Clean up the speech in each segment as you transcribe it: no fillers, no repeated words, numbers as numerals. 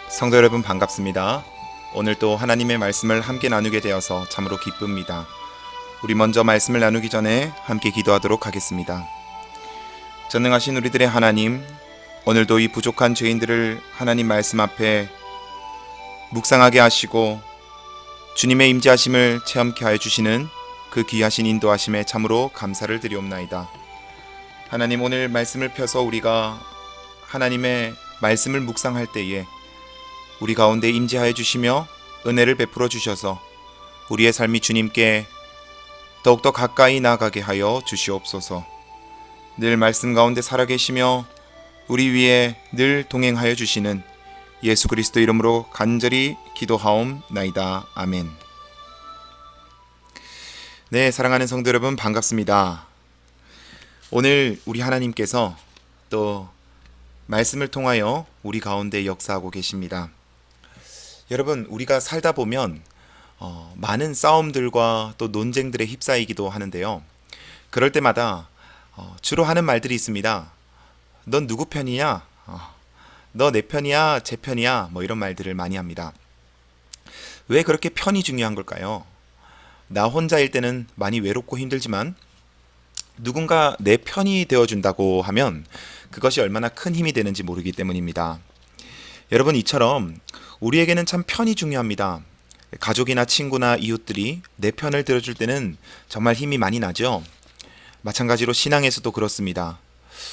성도 여러분 반갑습니다. 오늘 또 하나님의 말씀을 함께 나누게 되어서 참으로 기쁩니다. 우리 먼저 말씀을 나누기 전에 함께 기도하도록 하겠습니다. 전능하신 우리들의 하나님, 오늘도 이 부족한 죄인들을 하나님 말씀 앞에 묵상하게 하시고 주님의 임재하심을 체험케 하여 주시는 그 귀하신 인도하심에 참으로 감사를 드리옵나이다. 하나님, 오늘 말씀을 펴서 우리가 하나님의 말씀을 묵상할 때에 우리 가운데 임재하여 주시며 은혜를 베풀어 주셔서 우리의 삶이 주님께 더욱더 가까이 나아가게 하여 주시옵소서. 늘 말씀 가운데 살아계시며 우리 위에 늘 동행하여 주시는 예수 그리스도 이름으로 간절히 기도하옵나이다. 아멘. 네, 사랑하는 성도 여러분 반갑습니다. 오늘 우리 하나님께서 또 말씀을 통하여 우리 가운데 역사하고 계십니다. 여러분, 우리가 살다 보면 많은 싸움들과 또 논쟁들에 휩싸이기도 하는데요. 그럴 때마다 주로 하는 말들이 있습니다. 넌 누구 편이냐? 너 내 편이야? 제 편이야? 뭐 이런 말들을 많이 합니다. 왜 그렇게 편이 중요한 걸까요? 나 혼자일 때는 많이 외롭고 힘들지만 누군가 내 편이 되어준다고 하면 그것이 얼마나 큰 힘이 되는지 모르기 때문입니다. 여러분, 이처럼 우리에게는 참 편이 중요합니다. 가족이나 친구나 이웃들이 내 편을 들어줄 때는 정말 힘이 많이 나죠. 마찬가지로 신앙에서도 그렇습니다.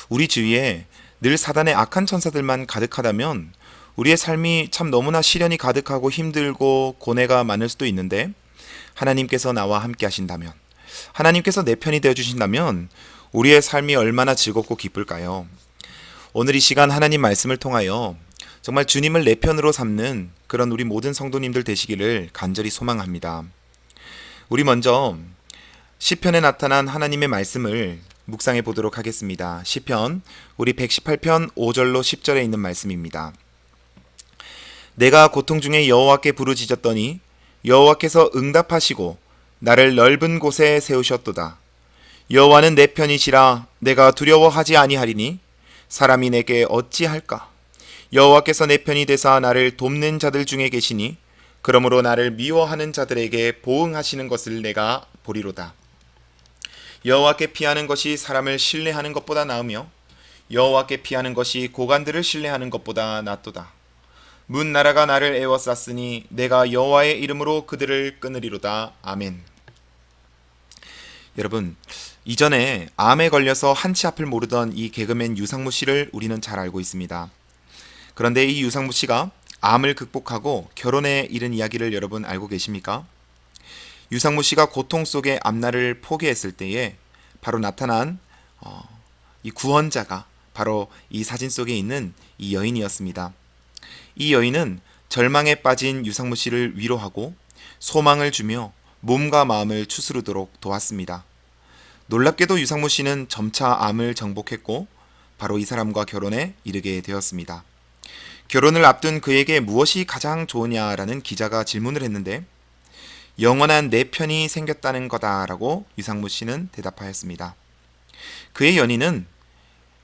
우리 주위에 늘 사단의 악한 천사들만 가득하다면 우리의 삶이 참 너무나 시련이 가득하고 힘들고 고뇌가 많을 수도 있는데, 하나님께서 나와 함께 하신다면, 하나님께서 내 편이 되어주신다면 우리의 삶이 얼마나 즐겁고 기쁠까요? 오늘 이 시간 하나님 말씀을 통하여 정말 주님을 내 편으로 삼는 그런 우리 모든 성도님들 되시기를 간절히 소망합니다. 우리 먼저 시편에 나타난 하나님의 말씀을 묵상해 보도록 하겠습니다. 시편 우리 118편 5절로 10절에 있는 말씀입니다. 내가 고통 중에 여호와께 부르짖었더니 여호와께서 응답하시고 나를 넓은 곳에 세우셨도다. 여호와는 내 편이시라. 내가 두려워하지 아니하리니 사람이 내게 어찌할까? 여호와께서 내 편이 되사 나를 돕는 자들 중에 계시니 그러므로 나를 미워하는 자들에게 보응하시는 것을 내가 보리로다. 여호와께 피하는 것이 사람을 신뢰하는 것보다 나으며 여호와께 피하는 것이 고관들을 신뢰하는 것보다 낫도다. 문 나라가 나를 에워쌌으니 내가 여호와의 이름으로 그들을 끊으리로다. 아멘. 여러분, 이전에 암에 걸려서 한치 앞을 모르던 이 개그맨 유상무 씨를 우리는 잘 알고 있습니다. 그런데 이 유상무 씨가 암을 극복하고 결혼에 이른 이야기를 여러분 알고 계십니까? 유상무 씨가 고통 속에 앞날을 포기했을 때에 바로 나타난 이 구원자가 바로 이 사진 속에 있는 이 여인이었습니다. 이 여인은 절망에 빠진 유상무 씨를 위로하고 소망을 주며 몸과 마음을 추스르도록 도왔습니다. 놀랍게도 유상무 씨는 점차 암을 정복했고 바로 이 사람과 결혼에 이르게 되었습니다. 결혼을 앞둔 그에게 무엇이 가장 좋으냐라는 기자가 질문을 했는데 영원한 내 편이 생겼다는 거다라고 유상무 씨는 대답하였습니다. 그의 연인은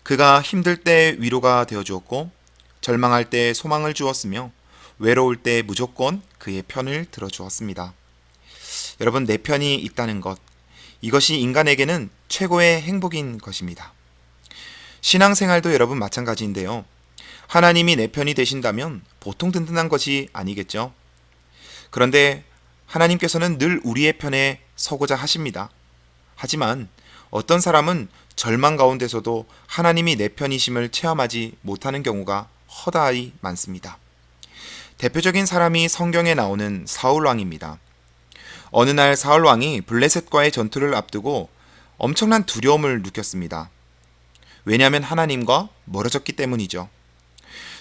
그가 힘들 때 위로가 되어 주었고 절망할 때 소망을 주었으며 외로울 때 무조건 그의 편을 들어 주었습니다. 여러분, 내 편이 있다는 것, 이것이 인간에게는 최고의 행복인 것입니다. 신앙생활도 여러분 마찬가지인데요. 하나님이 내 편이 되신다면 보통 든든한 것이 아니겠죠. 그런데 하나님께서는 늘 우리의 편에 서고자 하십니다. 하지만 어떤 사람은 절망 가운데서도 하나님이 내 편이심을 체험하지 못하는 경우가 허다히 많습니다. 대표적인 사람이 성경에 나오는 사울 왕입니다. 어느 날 사울 왕이 블레셋과의 전투를 앞두고 엄청난 두려움을 느꼈습니다. 왜냐하면 하나님과 멀어졌기 때문이죠.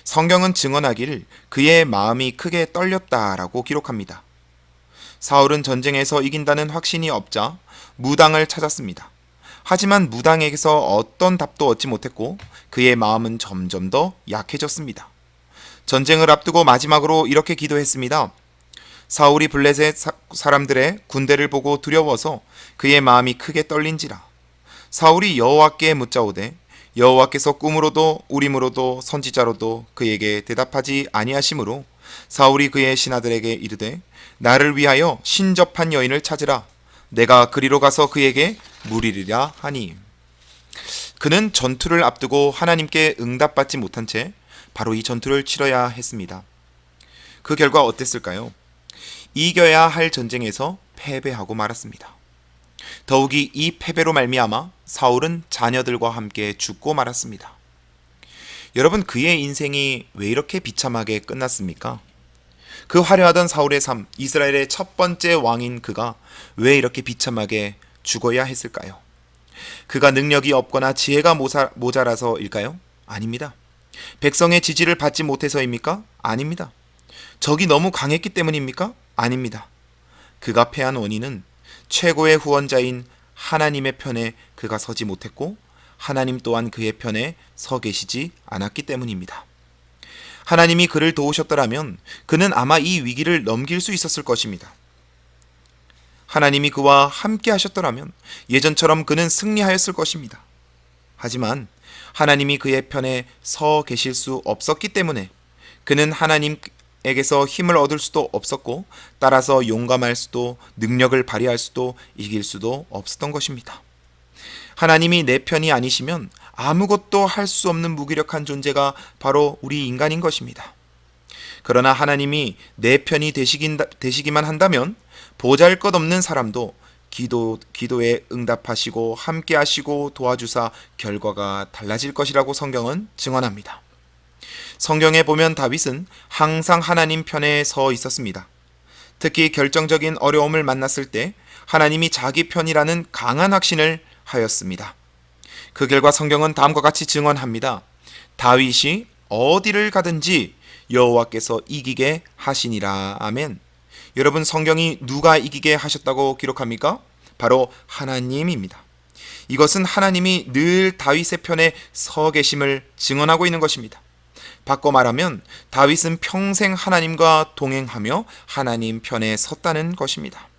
성경은 증언하기를 그의 마음이 크게 떨렸다라고 기록합니다. 사울은 전쟁에서 이긴다는 확신이 없자 무당을 찾았습니다. 하지만 무당에게서 어떤 답도 얻지 못했고 그의 마음은 점점 더 약해졌습니다. 전쟁을 앞두고 마지막으로 이렇게 기도했습니다. 사울이 블레셋 사람들의 군대를 보고 두려워서 그의 마음이 크게 떨린지라. 사울이 여호와께 묻자오되 여호와께서 꿈으로도 우림으로도 선지자로도 그에게 대답하지 아니하심으로 사울이 그의 신하들에게 이르되 나를 위하여 신접한 여인을 찾으라. 내가 그리로 가서 그에게 물이리라 하니, 그는 전투를 앞두고 하나님께 응답받지 못한 채 바로 이 전투를 치러야 했습니다. 그 결과 어땠을까요? 이겨야 할 전쟁에서 패배하고 말았습니다. 더욱이 이 패배로 말미암아 사울은 자녀들과 함께 죽고 말았습니다. 여러분, 그의 인생이 왜 이렇게 비참하게 끝났습니까? 그 화려하던 사울의 삶, 이스라엘의 첫 번째 왕인 그가 왜 이렇게 비참하게 죽어야 했을까요? 그가 능력이 없거나 지혜가 모자라서일까요? 아닙니다. 백성의 지지를 받지 못해서입니까? 아닙니다. 적이 너무 강했기 때문입니까? 아닙니다. 그가 패한 원인은 최고의 후원자인 하나님의 편에 그가 서지 못했고 하나님 또한 그의 편에 서 계시지 않았기 때문입니다. 하나님이 그를 도우셨더라면 그는 아마 이 위기를 넘길 수 있었을 것입니다. 하나님이 그와 함께 하셨더라면 예전처럼 그는 승리하였을 것입니다. 하지만 하나님이 그의 편에 서 계실 수 없었기 때문에 그는 하나님에게서 힘을 얻을 수도 없었고 따라서 용감할 수도 능력을 발휘할 수도 이길 수도 없었던 것입니다. 하나님이 내 편이 아니시면 아무것도 할 수 없는 무기력한 존재가 바로 우리 인간인 것입니다. 그러나 하나님이 내 편이 되시기만 한다면 보잘것없는 사람도 기도에 응답하시고 함께 하시고 도와주사 결과가 달라질 것이라고 성경은 증언합니다. 성경에 보면 다윗은 항상 하나님 편에 서 있었습니다. 특히 결정적인 어려움을 만났을 때 하나님이 자기 편이라는 강한 확신을 하였습니다. 그 결과 성경은 다음과 같이 증언합니다. 다윗이 어디를 가든지 여호와께서 이기게 하시니라. 아멘. 여러분, 성경이 누가 이기게 하셨다고 기록합니까? 바로 하나님입니다. 이것은 하나님이 늘 다윗의 편에 서 계심을 증언하고 있는 것입니다. 바꿔 말하면 다윗은 평생 하나님과 동행하며 하나님 편에 섰다는 것입니다.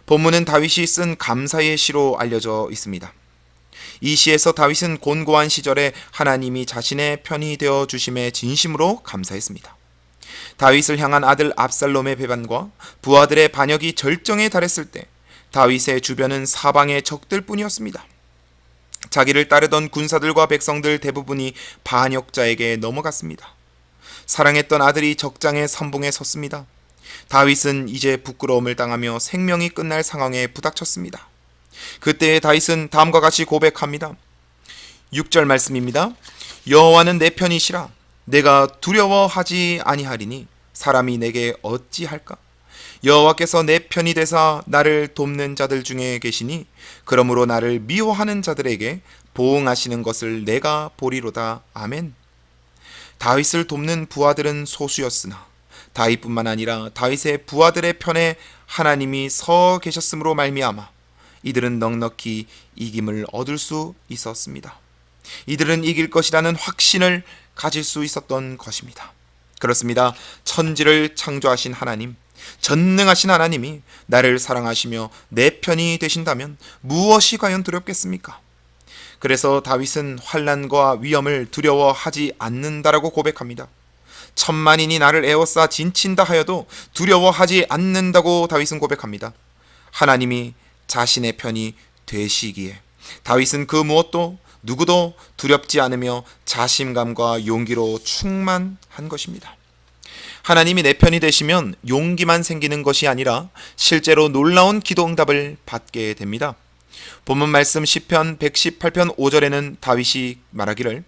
본문은 다윗이 쓴 감사의 시로 알려져 있습니다. 이 시에서 다윗은 곤고한 시절에 하나님이 자신의 편이 되어 주심에 진심으로 감사했습니다. 다윗을 향한 아들 압살롬의 배반과 부하들의 반역이 절정에 달했을 때 다윗의 주변은 사방의 적들 뿐이었습니다. 자기를 따르던 군사들과 백성들 대부분이 반역자에게 넘어갔습니다. 사랑했던 아들이 적장의 선봉에 섰습니다. 다윗은 이제 부끄러움을 당하며 생명이 끝날 상황에 부닥쳤습니다. 그때 다윗은 다음과 같이 고백합니다. 6절 말씀입니다. 여호와는 내 편이시라. 내가 두려워하지 아니하리니 사람이 내게 어찌할까? 여호와께서 내 편이 되사 나를 돕는 자들 중에 계시니 그러므로 나를 미워하는 자들에게 보응하시는 것을 내가 보리로다. 아멘. 다윗을 돕는 부하들은 소수였으나 다윗뿐만 아니라 다윗의 부하들의 편에 하나님이 서 계셨으므로 말미암아 이들은 넉넉히 이김을 얻을 수 있었습니다. 이들은 이길 것이라는 확신을 가질 수 있었던 것입니다. 그렇습니다. 천지를 창조하신 하나님, 전능하신 하나님이 나를 사랑하시며 내 편이 되신다면 무엇이 과연 두렵겠습니까? 그래서 다윗은 환난과 위험을 두려워하지 않는다라고 고백합니다. 천만인이 나를 에워싸 진친다 하여도 두려워하지 않는다고 다윗은 고백합니다. 하나님이 자신의 편이 되시기에 다윗은 그 무엇도 누구도 두렵지 않으며 자신감과 용기로 충만한 것입니다. 하나님이 내 편이 되시면 용기만 생기는 것이 아니라 실제로 놀라운 기도 응답을 받게 됩니다. 본문 말씀 시편 118편 5절에는 다윗이 말하기를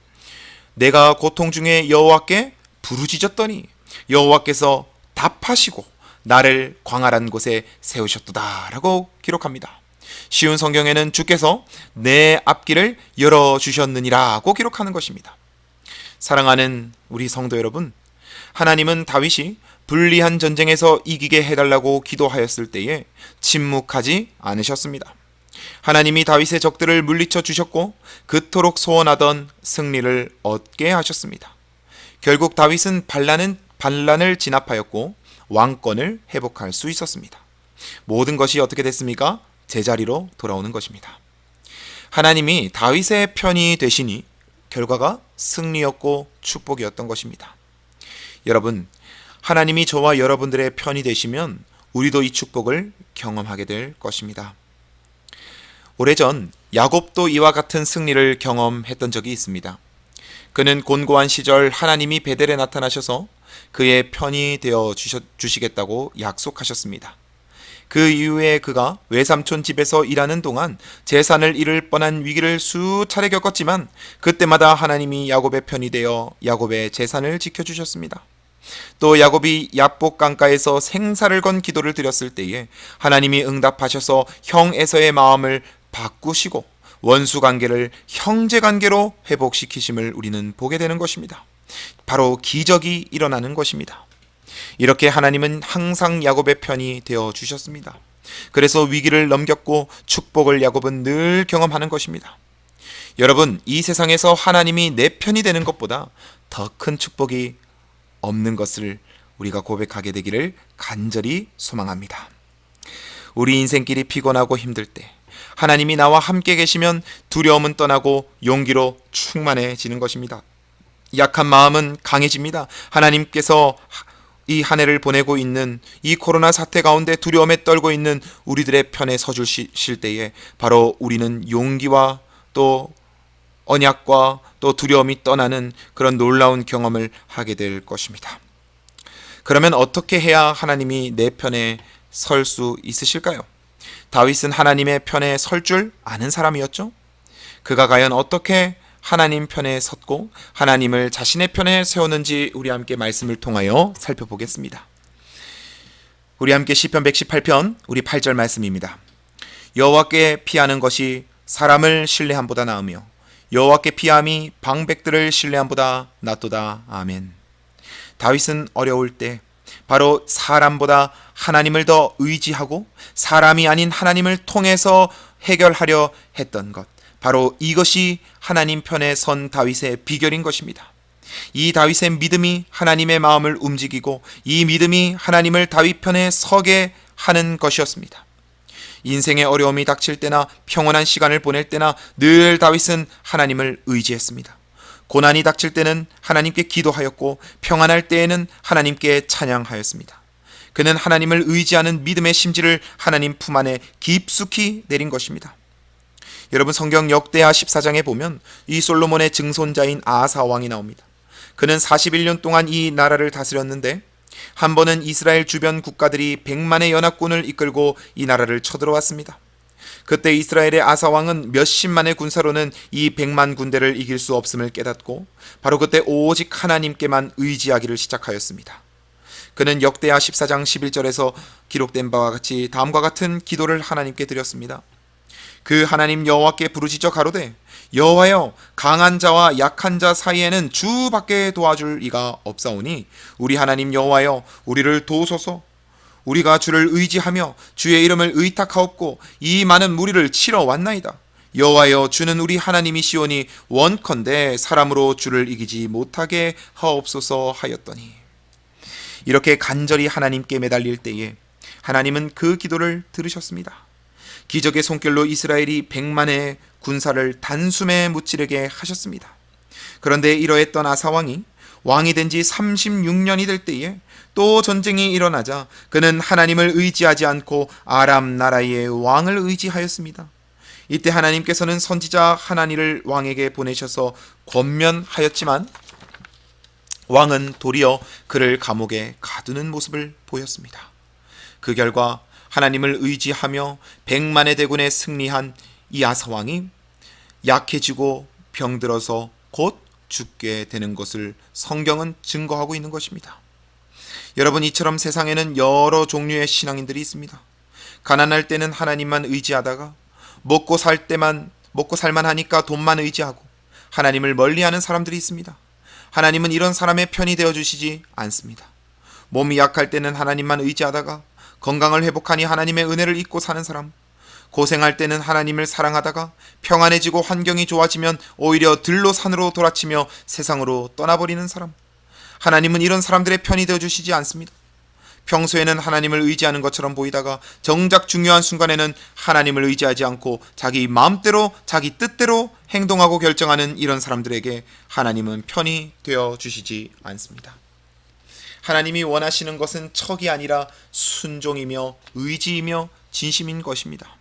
내가 고통 중에 여호와께 부르짖었더니 여호와께서 답하시고 나를 광활한 곳에 세우셨도다 라고 기록합니다. 쉬운 성경에는 주께서 내 앞길을 열어주셨느니라고 기록하는 것입니다. 사랑하는 우리 성도 여러분, 하나님은 다윗이 불리한 전쟁에서 이기게 해달라고 기도하였을 때에 침묵하지 않으셨습니다. 하나님이 다윗의 적들을 물리쳐 주셨고 그토록 소원하던 승리를 얻게 하셨습니다. 결국 다윗은 반란을 진압하였고 왕권을 회복할 수 있었습니다. 모든 것이 어떻게 됐습니까? 제자리로 돌아오는 것입니다. 하나님이 다윗의 편이 되시니 결과가 승리였고 축복이었던 것입니다. 여러분, 하나님이 저와 여러분들의 편이 되시면 우리도 이 축복을 경험하게 될 것입니다. 오래전 야곱도 이와 같은 승리를 경험했던 적이 있습니다. 그는 곤고한 시절 하나님이 베델에 나타나셔서 그의 편이 되어 주시겠다고 약속하셨습니다. 그 이후에 그가 외삼촌 집에서 일하는 동안 재산을 잃을 뻔한 위기를 수차례 겪었지만 그때마다 하나님이 야곱의 편이 되어 야곱의 재산을 지켜주셨습니다. 또 야곱이 야복 강가에서 생사를 건 기도를 드렸을 때에 하나님이 응답하셔서 형 에서의 마음을 바꾸시고 원수 관계를 형제 관계로 회복시키심을 우리는 보게 되는 것입니다. 바로 기적이 일어나는 것입니다. 이렇게 하나님은 항상 야곱의 편이 되어 주셨습니다. 그래서 위기를 넘겼고 축복을 야곱은 늘 경험하는 것입니다. 여러분, 이 세상에서 하나님이 내 편이 되는 것보다 더 큰 축복이 없는 것을 우리가 고백하게 되기를 간절히 소망합니다. 우리 인생길이 피곤하고 힘들 때 하나님이 나와 함께 계시면 두려움은 떠나고 용기로 충만해지는 것입니다. 약한 마음은 강해집니다. 하나님께서 이 한 해를 보내고 있는 이 코로나 사태 가운데 두려움에 떨고 있는 우리들의 편에 서주실 때에 바로 우리는 용기와 또 언약과 또 두려움이 떠나는 그런 놀라운 경험을 하게 될 것입니다. 그러면 어떻게 해야 하나님이 내 편에 설 수 있으실까요? 다윗은 하나님의 편에 설 줄 아는 사람이었죠. 그가 과연 어떻게 하나님 편에 섰고 하나님을 자신의 편에 세웠는지 우리 함께 말씀을 통하여 살펴보겠습니다. 우리 함께 시편 118편 우리 8절 말씀입니다. 여호와께 피하는 것이 사람을 신뢰함보다 나으며 여호와께 피함이 방백들을 신뢰함보다 낫도다. 아멘. 다윗은 어려울 때 바로 사람보다 하나님을 더 의지하고 사람이 아닌 하나님을 통해서 해결하려 했던 것, 바로 이것이 하나님 편에 선 다윗의 비결인 것입니다. 이 다윗의 믿음이 하나님의 마음을 움직이고 이 믿음이 하나님을 다윗 편에 서게 하는 것이었습니다. 인생의 어려움이 닥칠 때나 평온한 시간을 보낼 때나 늘 다윗은 하나님을 의지했습니다. 고난이 닥칠 때는 하나님께 기도하였고 평안할 때에는 하나님께 찬양하였습니다. 그는 하나님을 의지하는 믿음의 심지를 하나님 품 안에 깊숙이 내린 것입니다. 여러분, 성경 역대하 14장에 보면 이 솔로몬의 증손자인 아사 왕이 나옵니다. 그는 41년 동안 이 나라를 다스렸는데 한 번은 이스라엘 주변 국가들이 100만의 연합군을 이끌고 이 나라를 쳐들어왔습니다. 그때 이스라엘의 아사 왕은 몇십만의 군사로는 이 100만 군대를 이길 수 없음을 깨닫고 바로 그때 오직 하나님께만 의지하기를 시작하였습니다. 그는 역대하 14장 11절에서 기록된 바와 같이 다음과 같은 기도를 하나님께 드렸습니다. 그 하나님 여호와께 부르짖어 가로되 여호와여, 강한 자와 약한 자 사이에는 주밖에 도와줄 이가 없사오니 우리 하나님 여호와여, 우리를 도우소서. 우리가 주를 의지하며 주의 이름을 의탁하옵고 이 많은 무리를 치러 왔나이다. 여호와여, 주는 우리 하나님이시오니 원컨대 사람으로 주를 이기지 못하게 하옵소서 하였더니, 이렇게 간절히 하나님께 매달릴 때에 하나님은 그 기도를 들으셨습니다. 기적의 손길로 이스라엘이 100만의 군사를 단숨에 무찌르게 하셨습니다. 그런데 이러했던 아사왕이 왕이 된 지 36년이 될 때에 또 전쟁이 일어나자 그는 하나님을 의지하지 않고 아람 나라의 왕을 의지하였습니다. 이때 하나님께서는 선지자 하나니를 왕에게 보내셔서 권면하였지만 왕은 도리어 그를 감옥에 가두는 모습을 보였습니다. 그 결과 하나님을 의지하며 100만의 대군에 승리한 이 아사왕이 약해지고 병들어서 곧 죽게 되는 것을 성경은 증거하고 있는 것입니다. 여러분, 이처럼 세상에는 여러 종류의 신앙인들이 있습니다. 가난할 때는 하나님만 의지하다가 먹고 살만 하니까 돈만 의지하고 하나님을 멀리하는 사람들이 있습니다. 하나님은 이런 사람의 편이 되어주시지 않습니다. 몸이 약할 때는 하나님만 의지하다가 건강을 회복하니 하나님의 은혜를 잊고 사는 사람, 고생할 때는 하나님을 사랑하다가 평안해지고 환경이 좋아지면 오히려 들로 산으로 돌아치며 세상으로 떠나버리는 사람, 하나님은 이런 사람들의 편이 되어주시지 않습니다. 평소에는 하나님을 의지하는 것처럼 보이다가 정작 중요한 순간에는 하나님을 의지하지 않고 자기 마음대로 자기 뜻대로 행동하고 결정하는 이런 사람들에게 하나님은 편히 되어 주시지 않습니다. 하나님이 원하시는 것은 척이 아니라 순종이며 의지이며 진심인 것입니다.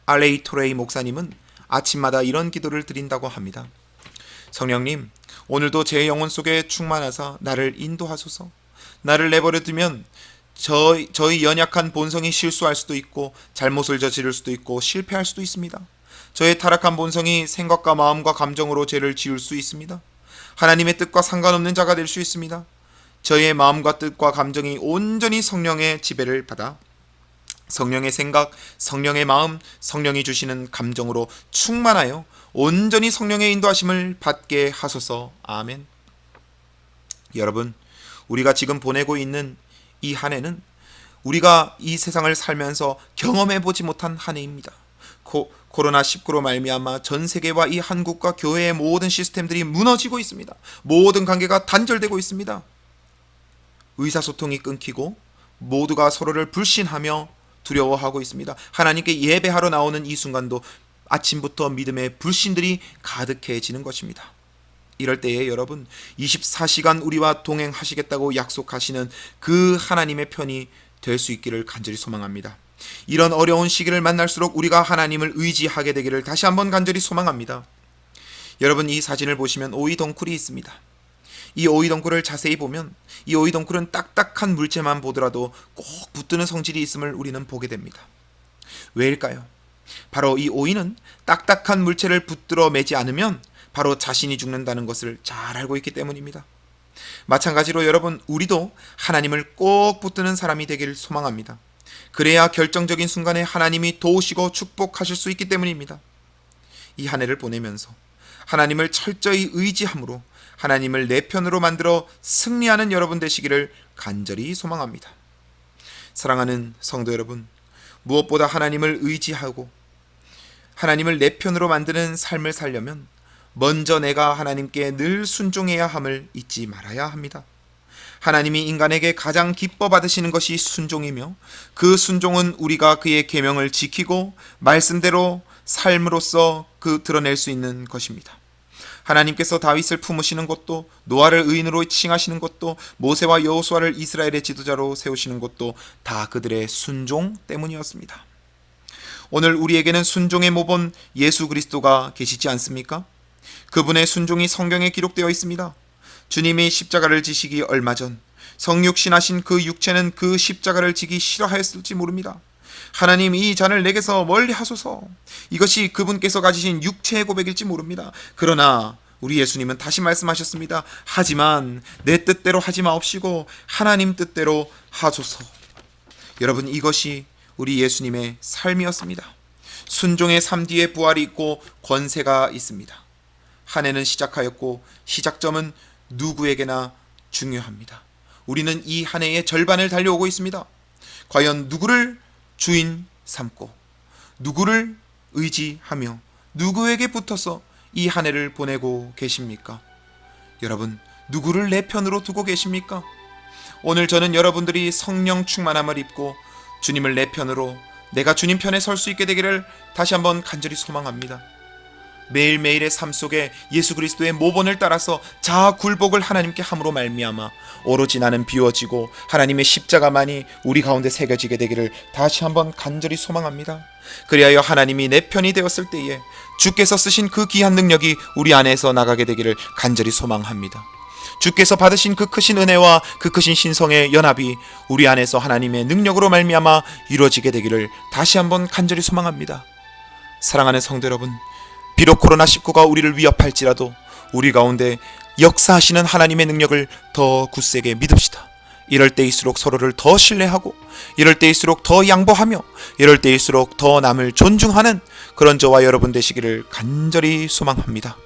R.A. 토레이 목사님은 아침마다 이런 기도를 드린다고 합니다. 성령님, 오늘도 제 영혼 속에 충만하사 나를 인도하소서. 나를 내버려 두면 저희 연약한 본성이 실수할 수도 있고 잘못을 저지를 수도 있고 실패할 수도 있습니다. 저의 타락한 본성이 생각과 마음과 감정으로 죄를 지을 수 있습니다. 하나님의 뜻과 상관없는 자가 될 수 있습니다. 저의 마음과 뜻과 감정이 온전히 성령의 지배를 받아 성령의 생각, 성령의 마음, 성령이 주시는 감정으로 충만하여 온전히 성령의 인도하심을 받게 하소서. 아멘. 여러분, 우리가 지금 보내고 있는 이 한 해는 우리가 이 세상을 살면서 경험해보지 못한 한 해입니다. 코로나19로 말미암아 전 세계와 이 한국과 교회의 모든 시스템들이 무너지고 있습니다. 모든 관계가 단절되고 있습니다. 의사소통이 끊기고 모두가 서로를 불신하며 두려워하고 있습니다. 하나님께 예배하러 나오는 이 순간도 아침부터 믿음의 불신들이 가득해지는 것입니다. 이럴 때에 여러분, 24시간 우리와 동행하시겠다고 약속하시는 그 하나님의 편이 될 수 있기를 간절히 소망합니다. 이런 어려운 시기를 만날수록 우리가 하나님을 의지하게 되기를 다시 한번 간절히 소망합니다. 여러분, 이 사진을 보시면 오이덩굴이 있습니다. 이 오이덩굴을 자세히 보면 이 오이덩굴은 딱딱한 물체만 보더라도 꼭 붙드는 성질이 있음을 우리는 보게 됩니다. 왜일까요? 바로 이 오이는 딱딱한 물체를 붙들어 매지 않으면 바로 자신이 죽는다는 것을 잘 알고 있기 때문입니다. 마찬가지로 여러분, 우리도 하나님을 꼭 붙드는 사람이 되기를 소망합니다. 그래야 결정적인 순간에 하나님이 도우시고 축복하실 수 있기 때문입니다. 이 한 해를 보내면서 하나님을 철저히 의지함으로 하나님을 내 편으로 만들어 승리하는 여러분 되시기를 간절히 소망합니다. 사랑하는 성도 여러분, 무엇보다 하나님을 의지하고 하나님을 내 편으로 만드는 삶을 살려면 먼저 내가 하나님께 늘 순종해야 함을 잊지 말아야 합니다. 하나님이 인간에게 가장 기뻐 받으시는 것이 순종이며 그 순종은 우리가 그의 계명을 지키고 말씀대로 삶으로써 드러낼 수 있는 것입니다. 하나님께서 다윗을 품으시는 것도, 노아를 의인으로 칭하시는 것도, 모세와 여호수아를 이스라엘의 지도자로 세우시는 것도 다 그들의 순종 때문이었습니다. 오늘 우리에게는 순종의 모범 예수 그리스도가 계시지 않습니까? 그분의 순종이 성경에 기록되어 있습니다. 주님이 십자가를 지시기 얼마 전 성육신하신 그 육체는 그 십자가를 지기 싫어하였을지 모릅니다. 하나님, 이 잔을 내게서 멀리 하소서. 이것이 그분께서 가지신 육체의 고백일지 모릅니다. 그러나 우리 예수님은 다시 말씀하셨습니다. 하지만 내 뜻대로 하지 마옵시고 하나님 뜻대로 하소서. 여러분, 이것이 우리 예수님의 삶이었습니다. 순종의 삶 뒤에 부활이 있고 권세가 있습니다. 한 해는 시작하였고 시작점은 누구에게나 중요합니다. 우리는 이 한 해의 절반을 달려오고 있습니다. 과연 누구를 주인 삼고 누구를 의지하며 누구에게 붙어서 이 한 해를 보내고 계십니까? 여러분, 누구를 내 편으로 두고 계십니까? 오늘 저는 여러분들이 성령 충만함을 입고 주님을 내 편으로, 내가 주님 편에 설 수 있게 되기를 다시 한번 간절히 소망합니다. 매일매일의 삶 속에 예수 그리스도의 모본을 따라서 자아 굴복을 하나님께 함으로 말미암아 오로지 나는 비워지고 하나님의 십자가만이 우리 가운데 새겨지게 되기를 다시 한번 간절히 소망합니다. 그리하여 하나님이 내 편이 되었을 때에 주께서 쓰신 그 귀한 능력이 우리 안에서 나가게 되기를 간절히 소망합니다. 주께서 받으신 그 크신 은혜와 그 크신 신성의 연합이 우리 안에서 하나님의 능력으로 말미암아 이루어지게 되기를 다시 한번 간절히 소망합니다. 사랑하는 성도 여러분, 비록 코로나19가 우리를 위협할지라도 우리 가운데 역사하시는 하나님의 능력을 더 굳세게 믿읍시다. 이럴 때일수록 서로를 더 신뢰하고, 이럴 때일수록 더 양보하며, 이럴 때일수록 더 남을 존중하는 그런 저와 여러분 되시기를 간절히 소망합니다.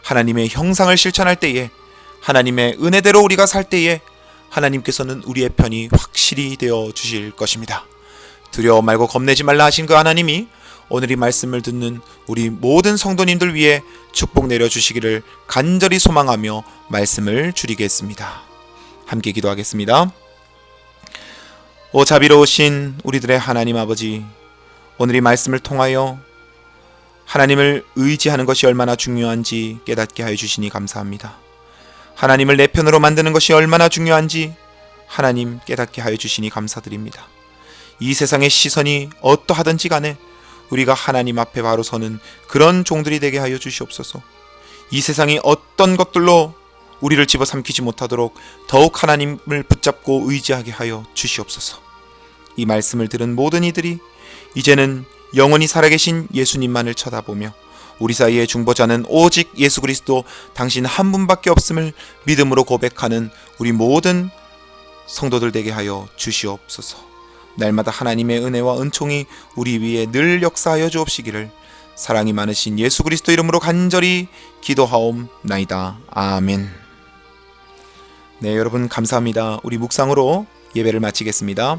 하나님의 형상을 실천할 때에, 하나님의 은혜대로 우리가 살 때에 하나님께서는 우리의 편이 확실히 되어 주실 것입니다. 두려워 말고 겁내지 말라 하신 그 하나님이 오늘 이 말씀을 듣는 우리 모든 성도님들 위해 축복 내려주시기를 간절히 소망하며 말씀을 줄이겠습니다. 함께 기도하겠습니다. 오 자비로우신 우리들의 하나님 아버지, 오늘 이 말씀을 통하여 하나님을 의지하는 것이 얼마나 중요한지 깨닫게 하여 주시니 감사합니다. 하나님을 내 편으로 만드는 것이 얼마나 중요한지 하나님 깨닫게 하여 주시니 감사드립니다. 이 세상의 시선이 어떠하든지 간에 우리가 하나님 앞에 바로 서는 그런 종들이 되게 하여 주시옵소서. 이 세상이 어떤 것들로 우리를 집어삼키지 못하도록 더욱 하나님을 붙잡고 의지하게 하여 주시옵소서. 이 말씀을 들은 모든 이들이 이제는 영원히 살아계신 예수님만을 쳐다보며 우리 사이의 중보자는 오직 예수 그리스도 당신 한 분밖에 없음을 믿음으로 고백하는 우리 모든 성도들 되게 하여 주시옵소서. 날마다 하나님의 은혜와 은총이 우리 위에 늘 역사하여 주옵시기를 사랑이 많으신 예수 그리스도 이름으로 간절히 기도하옵나이다. 아멘. 네, 여러분 감사합니다. 우리 묵상으로 예배를 마치겠습니다.